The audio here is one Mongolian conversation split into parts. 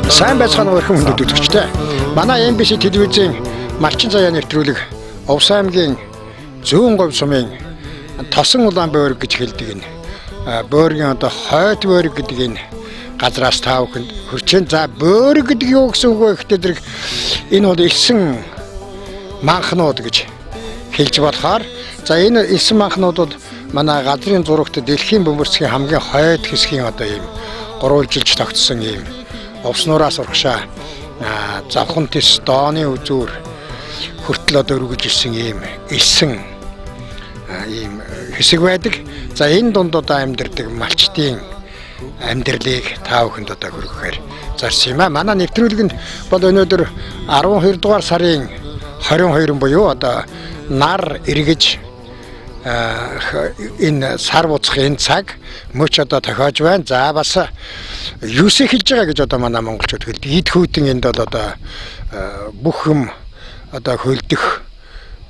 Сайн байцгаана уу хүн хүндэт үзэгчтэй. Манай MBC телевизийн малчин заяа нэвтрүүлэг Овс аймгийн зүүн говь сумын Тосон улаан бөөрг гэж хэлдэг энэ бөөргийн одоо хойд бөөрг гэдэг энэ газраас та бүхэнд хүрчэн. За бөөрг гэдэг юу гэсэн үг вэ гэхээр энэ бол элсэн манхнууд гэж хэлж болохоор за энэ элсэн манхнууд бол манай газрын зурагт дэлхийн бөмбөрцгийн хамгийн хойд хэсгийн одоо ийм гурвалжилж тогтсон ийм овснуураас урагшаа завхан тис дооны үзүүр хүртэл одоо өргөж ирсэн ийм элсэн ийм хэсэг байдаг. За энэ дунд одоо амьдардаг малчдын амьдралыг та бүхэнд одоо хүргэхээр зарсан юм аа. Манай нэвтрүүлгэнд бол өнөөдөр 12 дугаар сарын 22 буюу одоо нар эргэж энэ сар буцах энэ цаг мөч одоо тохиож байна. За бас юус эхэлж байгаа гэж одоо манай монголчууд хэлдэг. Эд хүйтэн энд бол одоо бүх юм одоо хөлдөх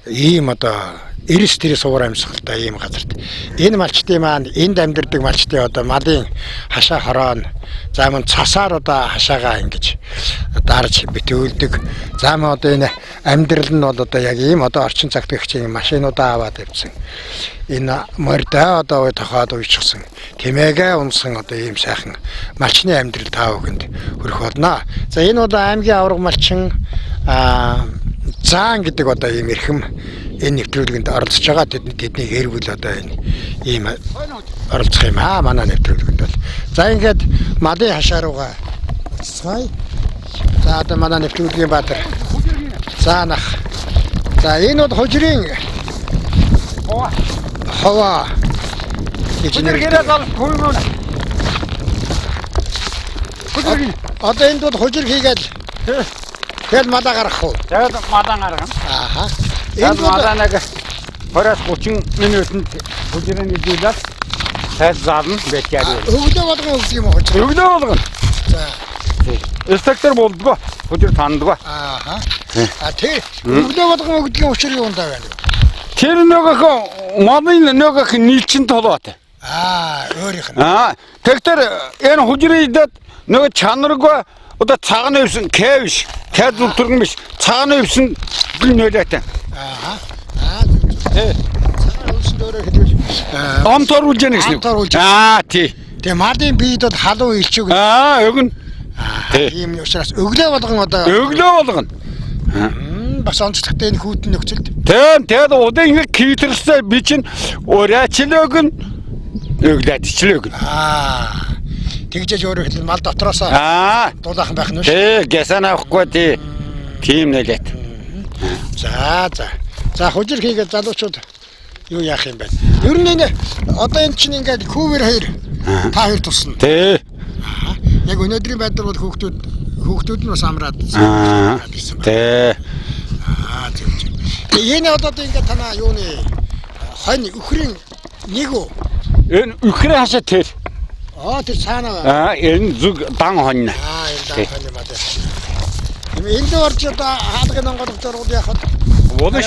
ийм одоо эрс тэрс уур амьсгалтай ийм газарт энэ малчтын маань энд амьдардаг малчтын одоо малын хашаа хороо нь за мөн цасаар одоо хашаагаа ингэж дарж битүүлдэг. За мөн одоо энэ амьдрал нь бол одоо яг ийм одоо орчин цагт гихчийн машинуудаа аваад явсан. Энэ морьдоо одоо тохоод уйчихсан. Тэмээгээ унсан одоо ийм сайхан малчны амьдрал таа өгөнд хүрэх болно. За энэ одоо аймгийн авраг малчин заан гэдэг одоо ийм эрхэм энэ нэвтрүүлгэнд оролцож байгаа. Тэдний гэр бүл одоо энэ ийм оролцох юм аа манай нэвтрүүлгэнд бол. За ингээд малын хашаа руугаа сай. За одоо манай нэвтрүүлгийн баатар заанах. За энэ бол хожирын хова гэж нэрээр зал хөрмөн. Одоо энэ бол хожир хийгээл тэгэл малаа гаргах уу? Тэгээд малаа гаргана. Ааха. Энэ малаа нэг 20-30 минутанд хожирын идэлээд тал заална бэкээр. Өглөө болгон үгүй юм уу? Өглөө болгон. За. Инспектор болдгоо. Хожир тандгаа. Ааха. Тэг өглөө болгон өгдөг учир юу ундаа байна? Тэр нөгөөх малын нөгөөх нийлчин толоотой. Өөрийнх нь. Тэгэхээр энэ хожирын идээд нөгөө чанаргаа одоо цагаан өвсөн кэвш кэд зүргэн биш цагаан өвсөн гүн нөлөөтэй. Цагаан өвсөн дөөрөө хэлбэл амтор үлжэн гэсэн. Тий. Тэгээ малын биед бол халуун илчүү гэж. Өгнө. Тийм учраас өглөө болгон одоо өглөө болгон. Бас онцлогтой энэ хүүтэн нөхцөлд. Тэгээд удаа ингэ кийтэрсээ би чинь ураачлог нь өглөөд ичлэг. Тэгжээж өөрөө хэлбэл мал дотроосоо дулаахан байх нь шүү. Тий, гэсэн авахгүй тий. Тийм нэлээд. За хожир хийгээд залуучууд юу яах юм бэ? Ер нь энэ одоо энэ чинь ингээд хүүвэр хоёр та хоёр тусна. Тий. Яг өнөөдрийн байдлаар бол хүүхдүүд нь бас амраад ирсэн Тий. байна. Энэ одоо ингээд танаа юуны хонь өхрийн нэг үү? Энэ өхрийн хашаа тэр. Тэр цаанаа. Энэ зүг дан хонь. Энэ дан хонь юм аа. Энд орж одоо хаалгын онгоцоор уу яхад. Болно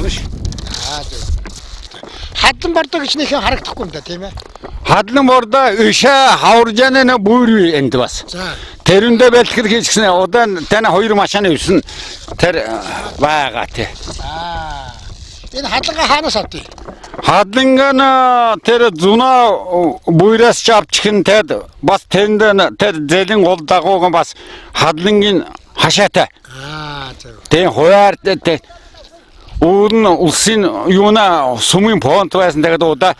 ш. Хадлан бордоо гэж нэхэн харагдахгүй юм да тийм ээ. Хадлан бордоо ишээ хаваржааны нэг бүүр энд бас. Тэрэндээ бэлтгэр хийчихсэн удаа тань хоёр машины өвсөн тэр байгаа тий. Энэ хадлангаа хаанаас авдгийг? Хадлангаа тэр зуна буйраас чавчихын тэр бас тэнд тэр зэлэн гол дагууган бас хадлангийн хашаатай. Тэ хойар тэ өн улсын юуна сумын фонд байсан тэгээд удаа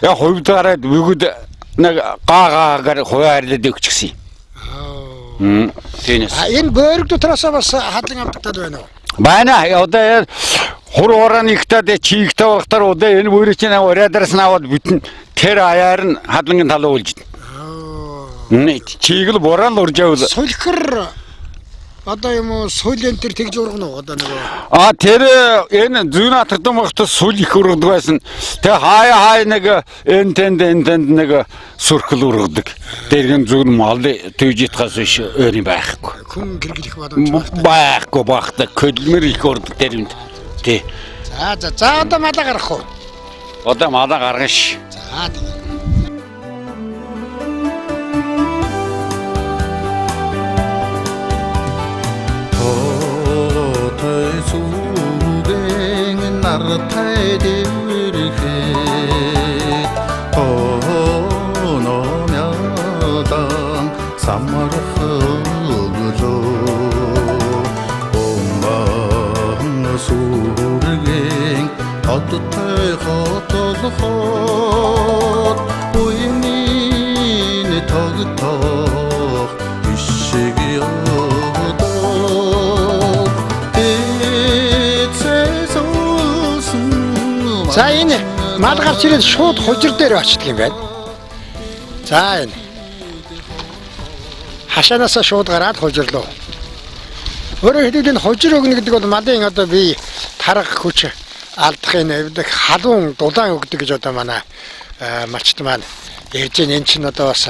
яа хувьдаараа бүгд нэг гаагаагаар хойарлаад өгчихсэн. Тэнэс. Энэ бөөрг дотроос бас хадлан авдаг байна уу? Байна. Одоо хур уран ихтэй чигтэй багтар удаа энэ бүрийг чинь ураадараас наваад бүтэн тэр аяар нь хадлангийн тал уулж. Чигэл бурал урж явал. Сулхэр одоо юм уу сулэн тэр тэгж ургана уу одоо нөгөө. Тэр энэ зүүн атгад багт сул их ургадаг байсан. Тэг хай нэг энэ тэнд нэг сүрхэл ургадаг. Дэргэн зүүн мал төвжитгаас биш өөр юм байхгүй. Хүн гэргэл их боломж байхгүй. Багтаа көлмөр их урд тэрэнд. Тий. За одоо малаа гарах уу? Одоо мада гаргана ш. За тэгээ. нартай дэрхэд ономядан самархлоо омбан сүргэн хоттой хотолхот уймин тогтох ишиг За энэ мал гарч ирээд шууд хужир дээр очдөг юм байна. За энэ хашаанаасаа шууд гараад хужирлоо. Өөрөөр хэлбэл энэ хужир өгнө гэдэг бол малын одоо бие тарах хүч алдахын халуун дулаан өгдөг гэж одоо манай малчт маань ярьж байна. Энэ чинь одоо бас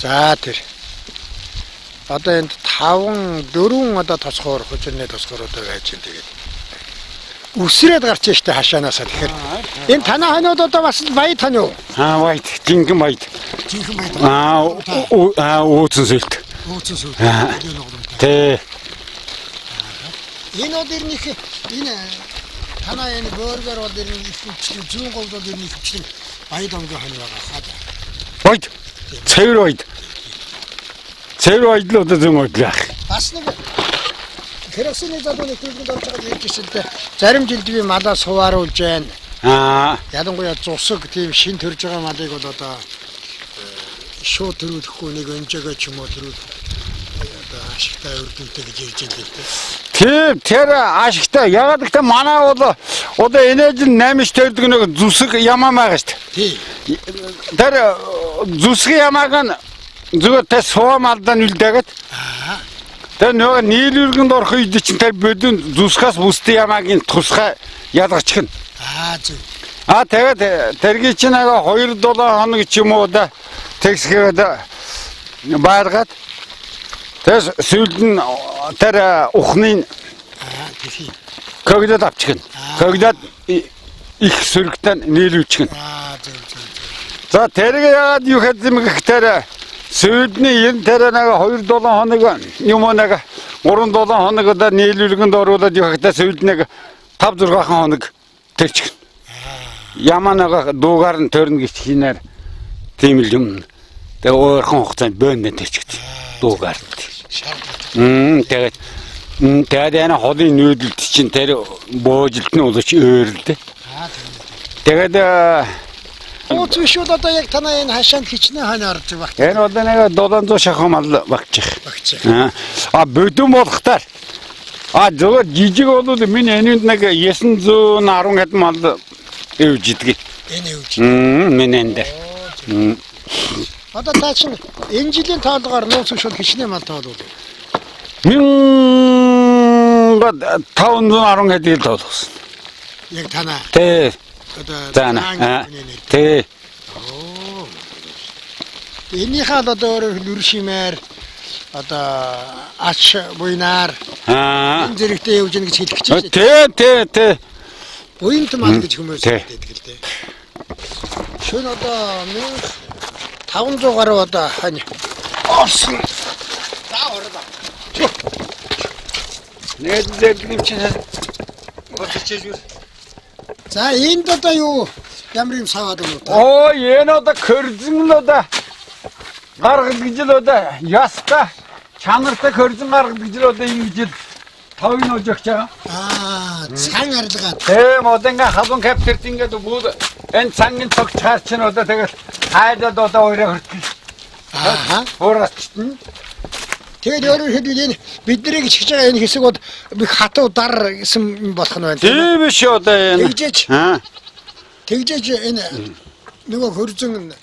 за тэр одоо энд 4 одоо тосгоор хужирны тосгоор одоо байж байна. Тэгээд үсрээд гарч штэ хашаанаасаа тэгэхээр энэ танаа ханууд одоо бас баяд тань юу? Баяд, жинхэнэ баяд. Жинхэнэ баяд. Өөцөн сүлт. Өөцөн сүлт. Тэ. Энэ өдөрнийх энэ танаа энэ бөөргөр өдөрний ихвчлэн зүүн говд өдөрний ихвчлэн баяд онго хань байгаа хаад. Баяд. Цэвэр баяд. Цэвэр баяд л одоо зүүн говд яах. Бас нэг Керосины задууны төлөвлөнд орж байгаа гэж хэлсэн. Зарим жилд би малаа сувааруулж байна. Ялангуяа зусаг тийм шин төрж байгаа малыг бол одоо шууд төрүүлэхгүй нэг өнжөөгөө ч юм уу төрүүл одоо ашигтай өрдөнтэй гэж ярьж байгаа. Тийм тэр ашигтай ягаад гэвэл манай бол одоо энэж 8 төрдөг нэг зүсэг ямаа байгаа шүү дээ. Тийм. Тэр зүсэг ямааг нь зүгээр тэ суумалдаа нүлдээгээд тэр нөгөө нийлүүлгэнд орох үед чинь тэр бодин зүсгээс бүстэй ямаагийн тусгай ялгачихна. Зүг. Тэгээд тэргийн чинь нэг 2-7 хоног ч юм уу да тэгсгээд байргаад тэр сүүлд нь тэр ухнын когдод авчихна. Когдод их сөрөгтэй нийлүүлчихнэ. За тэрийг яагаад юу хэдэм гэхээр сүйдний энэ тэр нэг 2-7 хоног юм нэг 3-7 хоногд нийлүүлгэнд оруулаад явахдаа сүйд нэг 5-6 хоног тэрчих. Ямаа нэг дуугаар нь төрнө гэж хийнээр тийм л юм. Тэгээ өөрхөн хугацаанд бөөнө тэрчигд дуугаар. Тэгээд энэ холын нүүдэлд чинь тэр бөөжилт нь улууч өөрлөдөө. Тэгээд Ууц бишүүд одоо яг танаа энэ хашаанд хичнээн хань орж байгаа. Энэ одоо нэг 700 шахуу мал багчих. Бодон болохтаар зөвхөн жижиг бол миний энэнд нэг 910 хэд мал эвж идэг. Энэ эвж. Миний энэ дээр. Одоо та чинь энэ жилийн тоолгоор нууц бишүүд хичнээн мал тоолвол 1510 хэд тоолсон. Яг танаа. Тий. Зана. Тэ. Энийхээ одоо өөрөөр шимээр одоо ач буйнаар энэ зэрэгтэй явж гэнэ гэж хэлэх гэж байна. Тэ. Буйнт мал гэж хүмүүс хэлдэг л дээ. Шөн одоо 1500 гаруй одоо хань орсон. За ороо. Нээдлэг юм чинь боцчихж юу. За энд одоо юу ямар юм саваад байна уу? Энэ одоо körзэн л одоо гаргал гэж л одоо яста чанартай körзэн гаргал гэж л одоо ингэж л товын олж өгч байгаа. Цан арилгаад. Тийм одоо ингээ халуун каптерт ингээд бүгд энэ цангийн цогч хаар чинь одоо тэгэл хайдад одоо өөрөө хөртөл. Уурачтна. Тэгээд өөрөөр хэлбэл энэ бидний гэж хийж байгаа энэ хэсэг бол би хатуу дар гэсэн болох нь байна. Тийм биш одоо энэ. Тэгжээж энэ нөгөө хөрзөн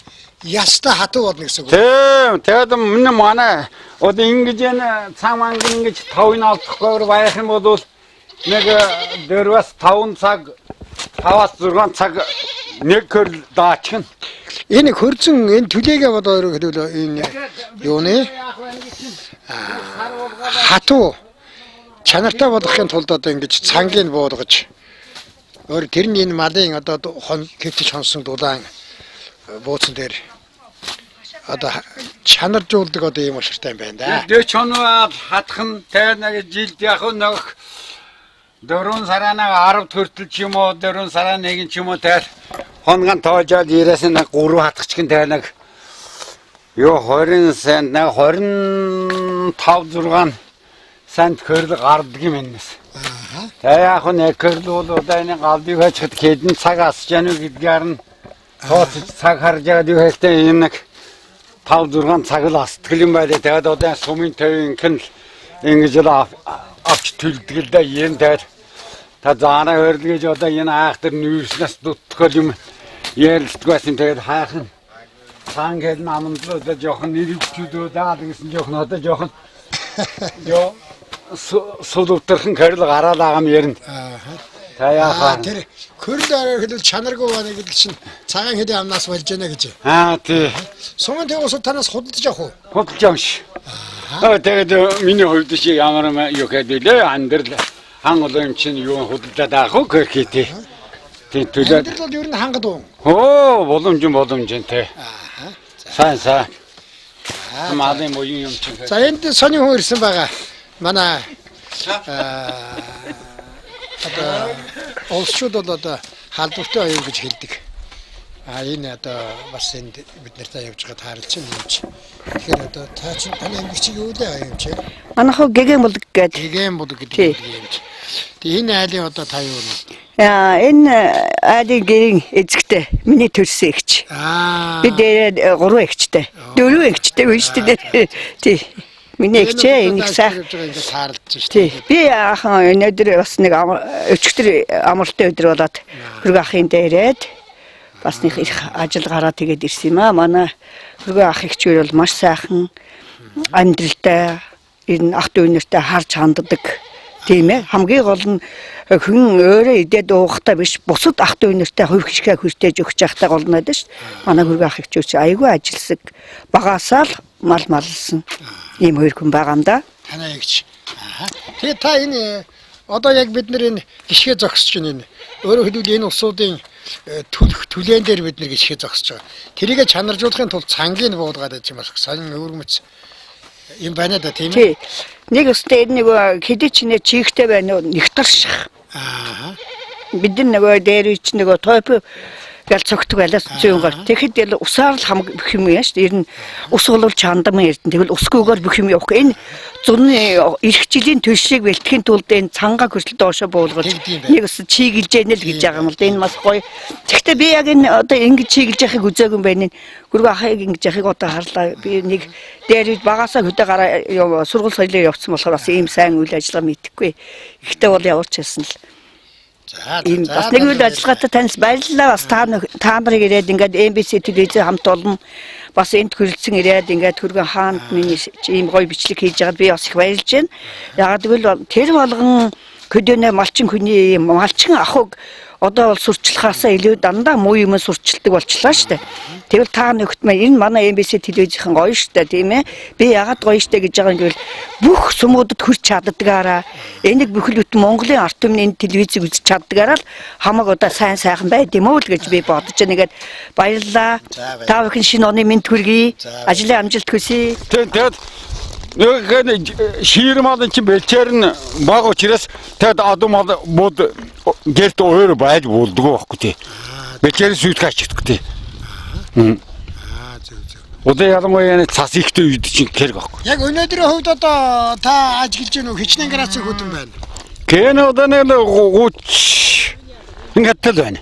яста хатуу болно гэсэн үг. Тийм. Тэгээд манай одоо ингэж энэ цааманг ингэж товын олдохгүйгээр байх юм бол нэг 4-5 цаг 5-6 цаг нэг хөр даачихна. Энэ хөрзөн энэ түлээгээ бодоо өөрөөр хэлбэл энэ юуны хатуу чанартай болгохын тулд одоо ингэж цангийг буулгаж Өөр тэрний энэ малын одоо хэвтэж хонсон дулаан бууцсан дээр одоо чанаржуулдаг одоо юм ууширтай юм байна да. Дэч оноо хатхан тэ нэг жилд яг нэг 4 сараа 10 хүртэл ч юм уу 4 сараа 1 ч юм уу тэр хонгон тоожоод ирээс нэг 3 хатгач гэн тэр нэг ёо 20 сент нэг 25 6 сент хөрл гардаг юм энэс. Тэ яг нэг хөрл бол одоо энэ галдыг хачхад хэдэн цаг асч яана гэдгээр нь тооцож цаг харж байгаа юу хэвтэй энэ нэг 5 6 цаг л астгал юм байлээ. Тэгээд одоо сумын төвийнхэн ингэж л авч төлдөг л да юм дээр та заана хөрл гэж одоо энэ айхтар нүүрснээс дутгал юм ярилцдаг байсан. Тэгээд хайхан цаангээд намамдлаа одоо жоохон нэрвчүүдөө даад гэсэн жоохон одоо жоохон ёо сулуутархан хөрл гараад байгаа юм ярина. Таяахан тэр хөрл хэлэл чанаргүй байна гэдэг чинь цагаан хэдийн амнаас болж яана гэж. Тий. Сумын төвөөс танаас худалдаж авах уу? Худалдаж авах ш. Тэгээд миний хувьд чи ямар юу гэдэлээ андэрл хангалын чинь юу худалдаад авах уу гэхээ. Тийм төлөө. Андэрл бол ер нь хангад уу? Боломж те. Сайн. Малын боён юм чинь. За энд сони хүн ирсэн байгаа. Манай одоо олшууд бол одоо халдвартай оюун гэж хэлдэг. Энэ одоо бас энд бид нартай явж байгаа тааралч юм чи. Тэгэхээр одоо та чинь таны ангич юу лээ оюун чи? Манайхаа гэгэн булг гэдэг. Гэгэн булг гэдэг юм чи. Тэгээ энэ айлын одоо та юу вэ? Энэ айлын гэрийн эзэгтэй миний төрсөн эгч. Би дээр 3 эгчтэй. 4 эгчтэй биш үү? Тий. Миний эгчээ ингэ сайхан таарлаж шүү дээ. Би аахан өнөөдөр бас нэг өчигдөр амралтын өдөр болоод хөргөө ахын дээрээд бас нэг их ажил гараад тэгээд ирсэн юм аа. Манай хөргөө ах эгчээр бол маш сайхан амьдралтай энэ ах дүү нэртэй харж ханддаг. Тийм ээ. Хамгийн гол нь хүн өөрөө идээд уухтай биш бусад ах дүү нэртэй хувь хишгээ хүртээж өгч явахтай гол нь байдаг шүү. Манай хөргөө ах эгчүүч айгүй ажилсаг багасаа л маллсан. Ийм хоёр хүн байгаа юм да. Танай ягч. Тэгээ та энэ одоо яг бид нар энэ гიშгэ зогсож байна энэ. Өөрөөр хэлбэл энэ усуудын түлэн дээр бид нар гიშгэ зогсож байгаа. Тэрийг чанаржуулахын тулд цангийг буулгаад байж юм бас сонин өвөрмөц юм байна да тийм ээ. Нэг өстэй нэг хэдий ч нэ чихтэй байна уу нэгтарших. Бид нөгөө дээр ч нөгөө тойп гал цогтг байлаас зүүнгээр. Тэгэхэд л усаар л хамаг бүх юм яа шүү дээ. Ер нь ус бол чандам эрдэн. Тэгвэл усгүйгээр бүх юм явах. Энэ зуны эрх жилийн төлшийг бэлтгэхийн тулд энэ цангаа хүртэл доошо буулгаж нэг ус чиглэж яана л гэж байгаа юм л да. Энэ бас гоё. Тэгэхдээ би яг энэ одоо ингэж чиглэж яхахыг үзээгүй юм байна. Гүргөө ахыг ингэж яхахыг одоо харлаа. Би нэг дээр багасаа хөдөө гараа сургууль соёлоор явцсан болохоор бас ийм сайн үйл ажиллагаа мэдхгүй. Ихтэй бол явуулж байсан л. Энэ бас нэг үйл ажиллагаатай таньс баярлалаа. Бас та нарыг ирээд ингээд MBC телевизээр хамт олон бас энд хүрэлцэн ирээд ингээд хөргөн хаанд миний ийм гоё бичлэг хийж байгаад би бас их баярлж байна. Ягаад гэвэл тэр болгон хөдөөнө малчин хүний малчин ахуйг одоо бол сурчлахаасаа илүү дандаа муу юм сурчилдаг болчлаа шүү дээ. Тэгвэл та нөхд маань энэ манай MBC телевизийн гоё шүү дээ тийм ээ. Би ягаад гоё шүү дээ гэж байгаа юм гэвэл бүх сумуудад хүрч чаддагаараа энийг бүхэл бүтэн Монголын ард түмний телевизийг үзэж чаддагаараа л хамаг одоо сайхан байд юм уу л гэж би бодож байгаа. Нэгэд баярлалаа. Та бүхэн шинэ оны мэнд хүргэе. Ажлын амжилт хүсье. Тэгээд нэг ширмал чи бэлчээр нь баг учраас тэгэд одоо мод бод гэрт өөр байж болдгоо байхгүй тий. Бэлчээр сүйт качдаг тий. Одоо ялангуяа цас ихтэй үед чинь хэрэг байхгүй. Яг өнөөдрийн хувьд одоо та ажиглаж гэнэ үү? Хичнээн градусын хөдөн байна. Кэн одоо нэг 30 ингээд л байна.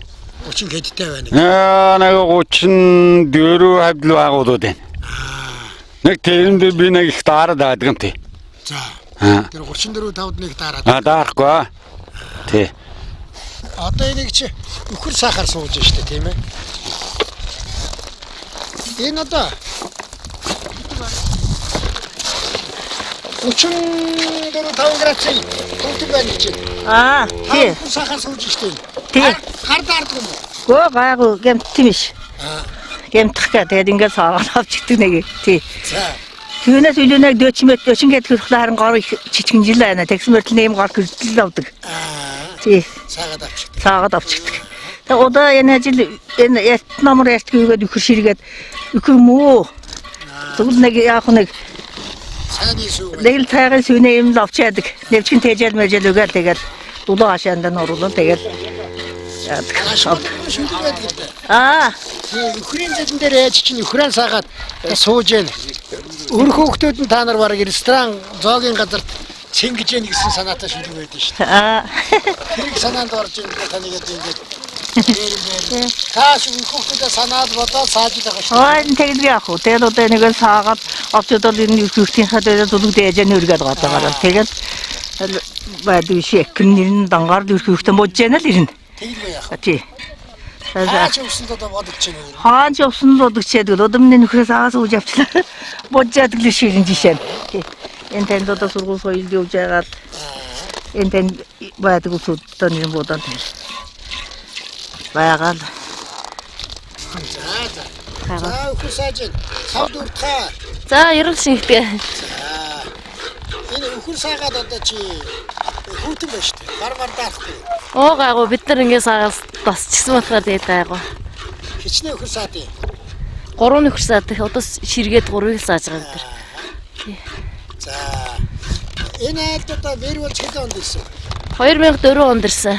30 хэдтэй байна. Нэг 34 хавдл байгуулууд байна. Нэг тэрэнд би нэг их даарад байдаг юм тий. За. Тэр 34 5-д нэг даарад. Даарахгүй. Тий. Одоо энийг чи өхөр сахар сууж штэ тийм ээ. Энэ одоо 34 5 градусын хөдөн байна чи. Тий. Өхөр сахар сууж штэ. Тий. Гар даардаг юм уу? Гоо гайгүй гэмтсэн биш. Гэмтэх гэ тэгээд ингээд саагаад авчихдаг нэг. Тий. За. Түүнээс үлэнэг дөчмөд дөчин гэдэг хөрхлөө харин гор их чичгэн жил байна. Тэгсэн мөртл нэм гор гэрдэл авдаг. Тий. Саагаад авчихдаг. Саагаад авчихдаг. Тэгээ удаа энэ жил энэ ялт намар ялт хийгээд өхөр ширгээд өхөр мөө. Тэгвэл нэг яг нэг Сайн шүү. нэг л тайгын сүнэ юм л авчаадаг. Нэвчгэн тэжэл мэжэл үгээл тэгэл дулуу хашаанд нь оруулаад тэгэл яадаг. Шүлэг байдаг гэдэг. Аа, Өхрийн зэдэн дээр ээж чинь өхрään саагаад сууж яана. Өр хөөхтүүд нь та нар бараг ресторан зоогийн газарт цэнгэж яана гэсэн санаатай шүлэг байдаг шүү дээ. аа. Хэрэг санаанд орж ирэх таныг ингээд тааш өр хөөхтүүдээ санаад бодоод сааж байгаа шүү. Ой, тэгэл яах вэ? Тэгэл одоо нэг саагаад авчдад энэ өхрийнхээ дээр зүлэг дээж нэргээд гадаагаар. Тэгэл байдаг шиг нэрн дангаар өхрөхтөө модж яана л ирнэ. Тэгэл яах. Тий. Хаач өсөнд одоо бодогч юм уу? Хаач явсан л удагчээд өдөрмний нөхрөөс аас үүж авчлаа. Бодjaaдаг л ширин жишээ. Энэ тэнд одоо сургууль соёлд явж байгаа л энэ тэнд байдаг усудаа нэр бодоод байгаа л. За өхөр сааж сав дуртаа. За ярил шингдэг. Энэ өхөр саагаад одоо чи хүүтэн байна шүү дээ. Гар даахгүй. Оо гайгүй бид нар ингээс агаас тасчихсан болохоор тэгээд гайгүй. Хичнээн өхөр саад юм. 3 нөхөр саад одоо ширгээд 3-ыг сааж байгаа бид нар. За энэ айлд одоо бэр болж хэдэн онд ирсэн? 2004 онд ирсэн.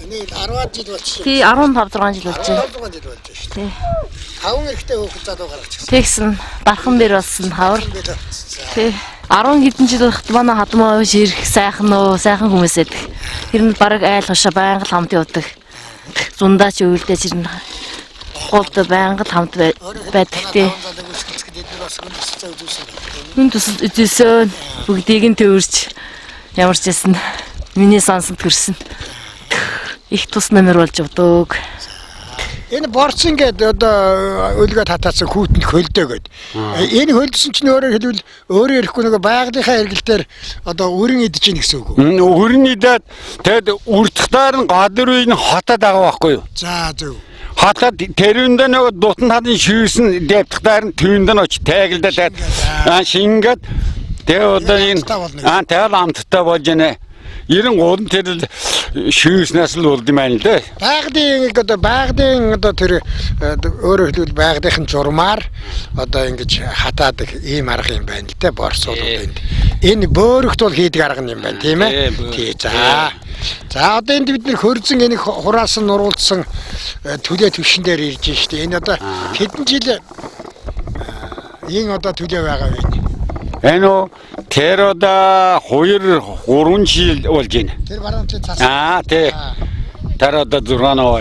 Энэ 10 жил болчихсон. Тий 15 6 жил болж байна. 16 жил болж байна шүү дээ. Тий. 5 эрэгтэй хүүхэд залуу гаргачихсан. Тэгсэн бархан бэр болсон хавар. Тий 10 хэдэн жил байхад манай хадмаа ширх сайхан нөө сайхан хүмүүс байдаг. Тэр нь бараг айл хашаа байнга л хамт явдаг. Зундаа ч үйлдэж ирнэ. Голд байнга л хамт байдаг тий. Хүн тусад үзсэн бүгдийг нь төвөрч ямар ч байсан миний сонсонд хүрсэн. Их тус номер болж явдаг. Энэ борц ингээд одоо өлгөө татаасан хүүтэнд хөлдөө гээд. Энэ хөлдсөн чинь өөрөөр хэлбэл өөрөө ирэхгүй нэг байгалийнхаа хэрэглэлээр одоо өрн идэж ийн гэсэн үг үү? Өрн идээд тэгэд үрдхтаар нь гадар үе нь хотод байгаа байхгүй юу? За зөв. Хотод тэрүүндээ нэг дутан талын шүүсэн дэвтгтаар нь төвөнд нь оч тайгалдаад шингээд тэгээ одоо энэ тэгэл амттай болж байна. 93 тэр шүүснээс л болд юм байна л дээ. Байгалийн одоо тэр өөрөөр хэлбэл байгалийнхын журмаар одоо ингэж хатаадаг ийм арга юм байна л дээ. Борсууд энд. Энэ бөөрөгт бол хийдэг арга юм байна тийм ээ. Тий за. За одоо энд бид нэр хөрзөн энийг хураас нь нуруулсан төлөө төвшин дээр ирж штэ. Энэ одоо хэдэн жил ийм одоо төлөө байгаа вэ? Энэ тэр одоо 2-3 жил болж байна. Тэр баруун тий цаас. Тий. Тэр одоо 6 ноо.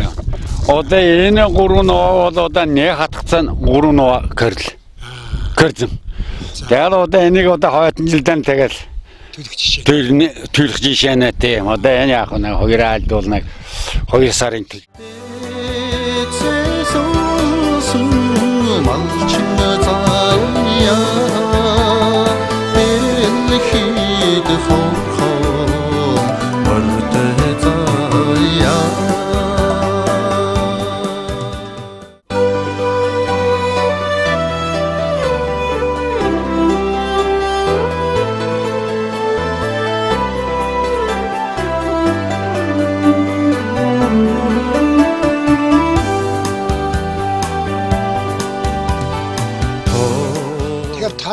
Одоо энэ 3 ноо бол одоо нэг хатгцсан 3 ноо гэрл. Гэрзэн. Тэр одоо энийг одоо хойдон жилдэн тэгэл төлөх жишээ нэ тийм. Одоо энэ яг нэг 2 айлд бол нэг 2 сарын төв.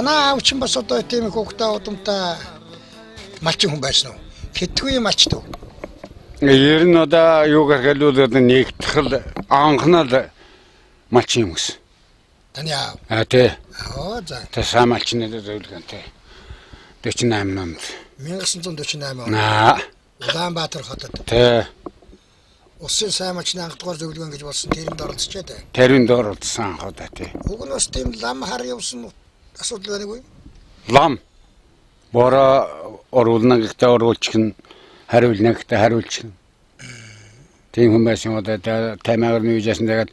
Танаа авчин бас одоо тийм хүүхдээ удамтай малчин хүн байсан уу? Хэтгүй малчдаг. Ер нь одоо юу гэхэлүүд одоо нэгтгэл анхнал малчин хүмүүс. Таны аав. Тий. Оо за. Тэ самалчин зөвлөгөн тий. 48 онд. 1948 он. Улаанбаатар хотод. Тий. Усын сайн малчны анхдугаар зөвлөгөн гэж болсон тэрэнд оролцчихээ дээ. Тэрэнд оролцсон анхудаа тий. Уг нь бас тийм лам хар явсан асуудал байна уу? Лам. Бора оруулна гэхдээ оруулчих нь хариулна гэхдээ хариулчих нь. Тийм хүн байсан одоо таймаар нь үжсэн тэгээд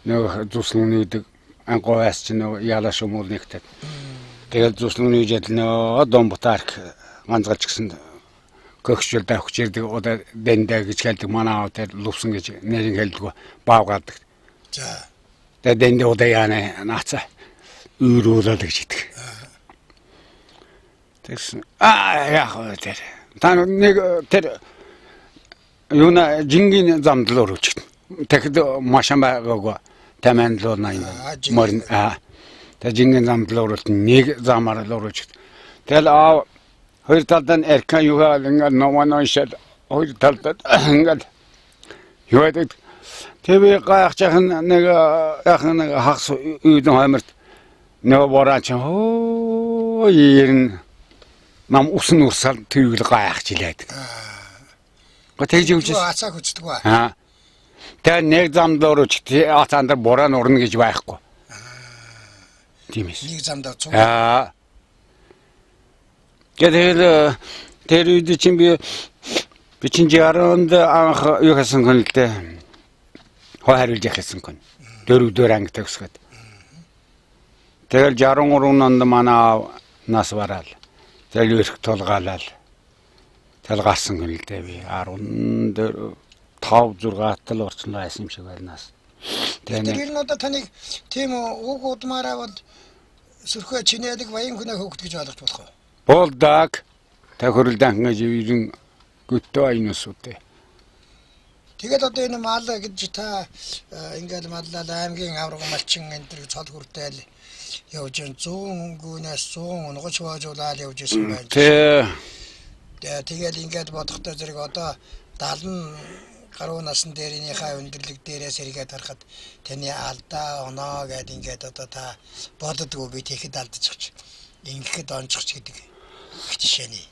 нэг зүслүүний дэг анхаас ч нэг ялаш өмөл нэгтэй. Тэгээд зүслүүний үжэд нөө домбутарк ганцгалж гисэн гөгшөл давхж ирдэг одоо дэндэ гэж хэлдэг манай аваад лувсан гэж нэрийг хэлдэг баавгадаг. За. Тэгээд дэндэ одоо яана нааца өрөөлөд гэж хэлдэг. Тэгсэн яг тэр та нэг тэр юуна жингийн замдал өрөвчт. Тэгэхэд машин байгаагүй таман л байна юм. Морин тэг жингийн замдал өрөвт нэг замаар л өрөвчт. Тэгэл хоёр талд нь эрхэн юугаа ингээд номоно шал хоёр талд ингээд юу гэдэг. Тэвэ гайхчихсан нэг яхан нэг хагас үйдэн хаймарт нэг бораач ирэн нам усан урсал төвөл гайхчихлаад. Тэгж үжиж Ацааг үздэг ба. Тэгээ нэг замд орж атаандар бороо нурна гэж байхгүй. Тийм ээ. Нэг замдаа цуг. Тэгээд тэр үед чинь би чинь жаранд анх юу гэсэн хүн л дээ. Хойруулж яхасан хүн. Дөрөвдөр анги төгсгöd. Тэгэл 63 онд манай нас бараал. Тэгэл өрх тулгаалал. Тэгэл гарсан хүн л дээ би 14 5 6 тал орчим байсан юм шиг байлнаас. Тэр нь одоо таныг тийм уг удмаараа бол сөрхөө чинээдэг баян хүнээ хөөгд гэж ойлгож болох уу? Болдог. Тохирлдан гэж ирэн гүтөө айнусуудэ. Тэгээд одоо энэ мал гэж та ингээл маллал аймгийн авраг малчин энэ төр цол хүртэл явж 100 гүнээс 100 унгаж боожуулаад явж исэн байна. Тэгээд ингээд бодохдоо зэрэг одоо 70 гаруй насны дээрийнхээ өндөрлөг дээрээс эргээд харахад таны алдаа оноо гэдэг ингээд одоо та боддгоо би тэгэхэд алдчихч ингээд онцгоч гэдэг жишээний.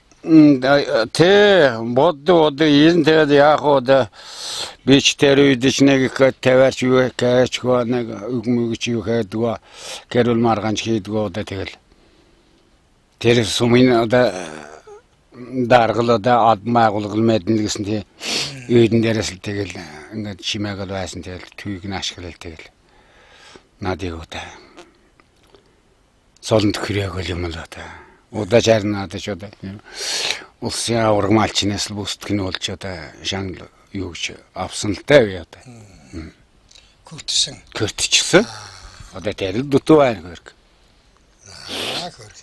Боддоо ийм тэгээд яг одоо би ч тэр үед ч нэг тавиарч юу гэж нэг өгмөгч юу хийдгөө гэрэл марганч хийдгөө одоо тэгэл тэр сумын одоо даргал одоо адмаагуулгал мэднэ гэсэн тий үйдэн дээрээс л тэгэл ингээд чимээгэл байсан тэгэл түйг нь ашиглал тэгэл надыг удаа солонд хөрөөгөл юм л одоо удаа жарнаад ч одоо улсын авраг малчинаас л бүсдэх нь болж одоо шангал юу гэж авсан л таа одоо көртчихсэн одоо тэр л дутуу байна хөрг хөрг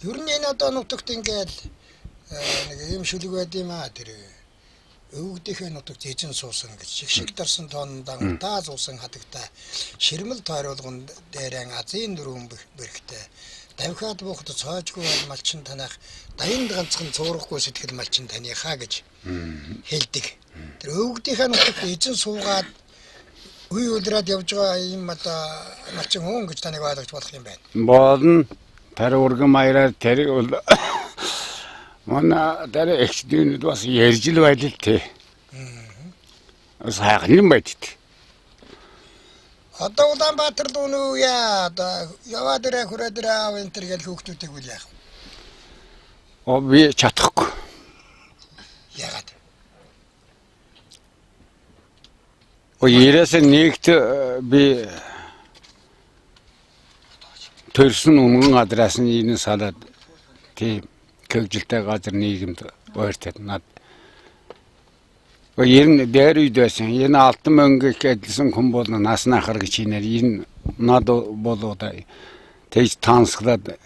ер нь энэ одоо нутагт ингээд нэг юм шүлэг байд юм тэр өвгдийнхээ нутагт эзэн суусан гэж шиг дарсан тоон дангатаа зуусан хадагтай ширмэл тойруулган дээрэн азийн дөрвөн бэрхтэй давхиад буухад цоожгүй малчин танах дайнд ганцхан цуурахгүй сэтгэл малчин таныхаа гэж хэлдэг. Тэр өвгдийнхээ нутагт эзэн суугаад үе үлрээд явж байгаа юм одоо малчин хүн гэж таныг ойлгож болох юм байна. Болно. Тэр урган маяраар тэр бол манай тэр эксдэнэд бас ярьж л байл л тээ. Сайхан юм байд. Одоо Улаанбаатар дүүнүү яа одоо яваад ирээ хүрээд ирээ аав энэ төр гэл хүүхдүүдийг үл яах вэ? Би чадахгүй. Яагаад? Ерөөсөө нэгт би төрсөн өмнө гадраас нь энэ салаад тийм хөгжилтэй газар нийгэмд ойртод над Ер нь дээр үед байсан. Энэ алтан мөнгө гэдсэн хүн бол наснахар гэжийнээр энэ над бол одоо тэгж тансглаад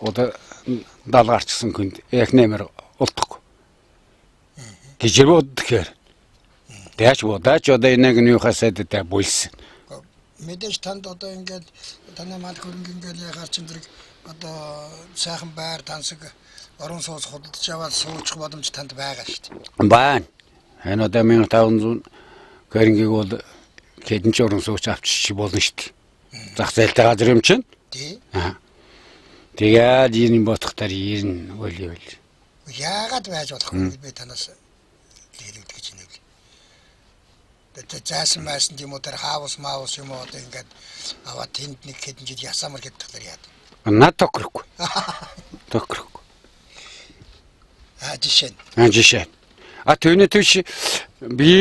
одоо далгарчсан хүнд яг нэмэр ултахгүй. Гэж боддгоор. Дээч бодаач одоо энийг нь юу хасаад та булсан. Мэдээж танд одоо ингээд танай мал хөрөнгө ингээд яхаар чин зэрэг одоо сайхан байр тансаг орон сууц худалдаж аваад суучих боломж танд байгаа шүү дээ. Байна. Энэ одоо 1500 хөрөнгийг бол хэдэн ч орон сууч авчиж болно шүү дээ. Зах зээлтэй газар юм чинь. Тий. Тэгээд энэ бодохтаар ирнэ үл. Яагаад байж болохгүй би танаас хэлээд гэж байна. Заасан байсан юм уу тэр хаус маус юм уу одоо ингээд аваад тэнд нэг хэдэн жил ясаамар гэдэг талаар яад. Наад тохирохгүй. Тохирохгүй. Жишээ. Жишээ. Түүний төш би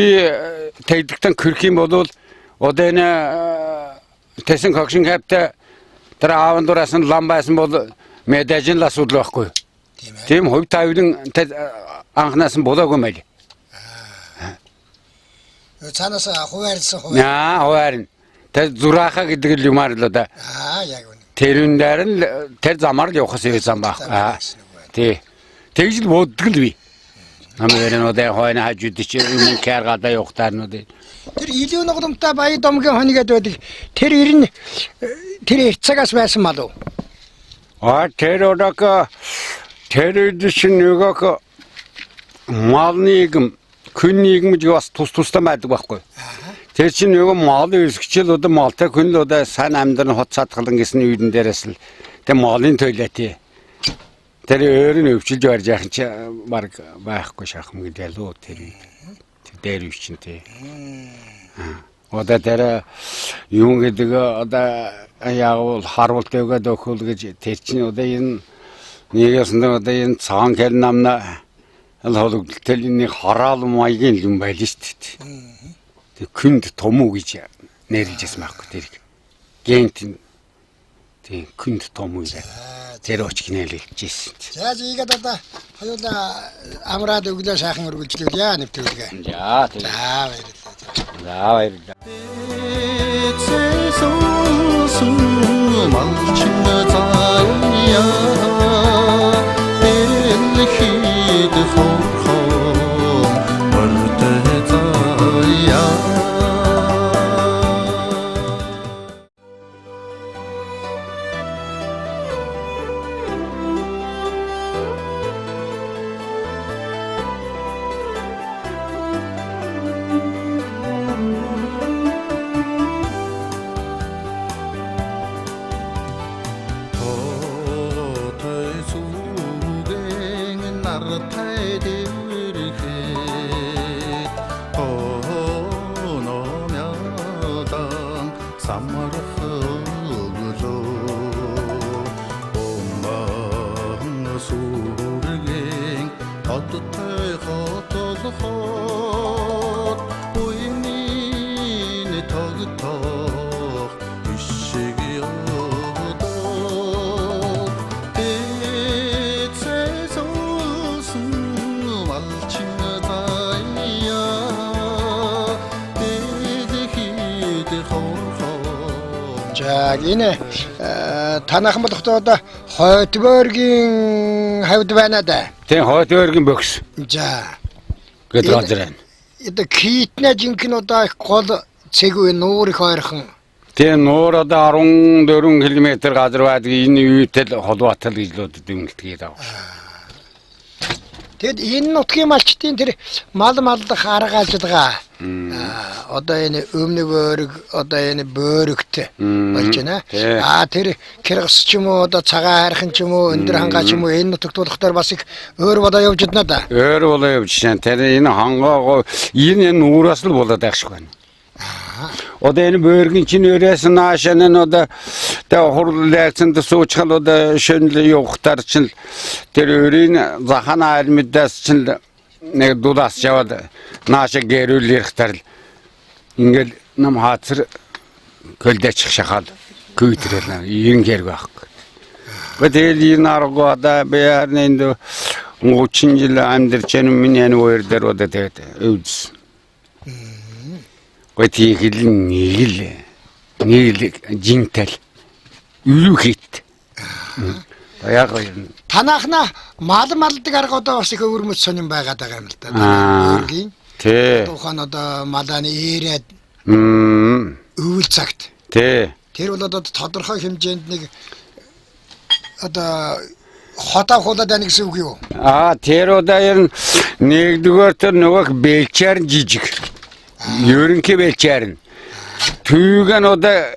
тэгдэгтэн хөрх юм бол одоо энэ тэсэн хогшин хавта тэр аавн дураас нь лам байсан бол мэдээж л асуудал байхгүй. Тийм хувь тавилан анхнаас нь болоогүй мэл. Цаанаас хуваарлсан хуваар. Хуваар. Тэр зурааха гэдэг л юмар л одоо. Яг үнэ. Тэрэн дээр нь тэр замаар л явахаас ирсэн баг. Тий. Тэгж л боддог л би. Намайрын одай хойно хажууд чи юм кэр гадаа явахтаар нь дээ. Тэр илүү ногдомтой Баян домгийн хоньгээд байдаг. Тэр ер нь тэр цагаас байсан мал уу? Тэр одока тэр дэшин нөгөө малныг күн нийгэмж бас тус-тустай байдаг байхгүй. Тэр чинь нөгөө малын өсгчл одоо малтай күн л одоо сайн амьдрын хот садгалан гэсэн үйдэн дээрээс л тэр малын тойлотой. Тэр өөрийн өвчилж барьж яхан чи баг байхгүй шахам гэдэг л үү тэр дээр үчинтэй. Одоо тэр юм гэдэг одоо яг харуулт өгөөд өгөх гэж тэр чинь одоо энэ нэгээс нь одоо энэ цагаан хэл намна алхолгдтал энэ хараал маягийн юм байл шүү дээ. Тэг күнд том уу гэж нэрлэжсэн байхгүй тэрийг. Гент тэг күнд том уу гэж тэр оч гинэлжсэн. За ийгээд одоо хоёулаа амраад өглөө сайхан өргөлжлүүлье нэвтрүүлгээ. За тэг. За баярлалаа. За баярлалаа. За энэ танайхан болохдоо одоо Хойтборгийн хавьд байна да. Тэг Хойтборгийн бокс. За. Гэдэг газар байна. Одоо китнэ жинхэнэ одоо их гол цэг үе нуур их ойрхон. Тэг нуур одоо 14 км газар байдаг энэ үйтэл холбоотол гэж л дэмгэлтгээд авах. Тэгэд энэ нутгийн малчдын тэр малдах арга ажиллагаа одоо энэ өмнөг өөрөг одоо энэ бөөрөгт болж байна. Тэр Кыргыз ч юм уу одоо цагаан хайрхан ч юм уу өндөр хангаа ч юм уу энэ нутагт болохоор бас их өөр болоо явж байна да. Өөр болоо явж байна. Тэр энэ хангаа энэ нуураас л болоод байх шиг байна. Одоо энэ бөөргийн чинь өрөөс наашаа нь одоо хурлаацсан суучхал одоо шөнл явахтар чинь тэр өрийн захана альмидас чинь нэг дудаас яваад наашаа гэрүүлэхтэр ингээл нам хаацэр көлдөчих шахал күйтрэл ингэр байхгүй. Тэгэл энэ арга одоо бяарны энэ 30 жил амьдарч миний өөр дээр одоо тэгээд өвдс. Өтийг нэг жинтал үлүхит. Яг юм. Танахна малдаг арга одоо бас их өвөрмөц сонирн байгаад байгаа юм л да. Өөргийн. Тэ. Тухайн одоо малааны ирээд өвөл цагт. Тэ. Тэр бол одоо тодорхой хэмжээнд нэг одоо хотоо хулаад байна гэсэн үг юу? Тэр одоо ер нь нэгдүгээр тэр нөгөө бэлчээр жижиг. Ерөнхий бэлчээр нь. Түүгэн одоо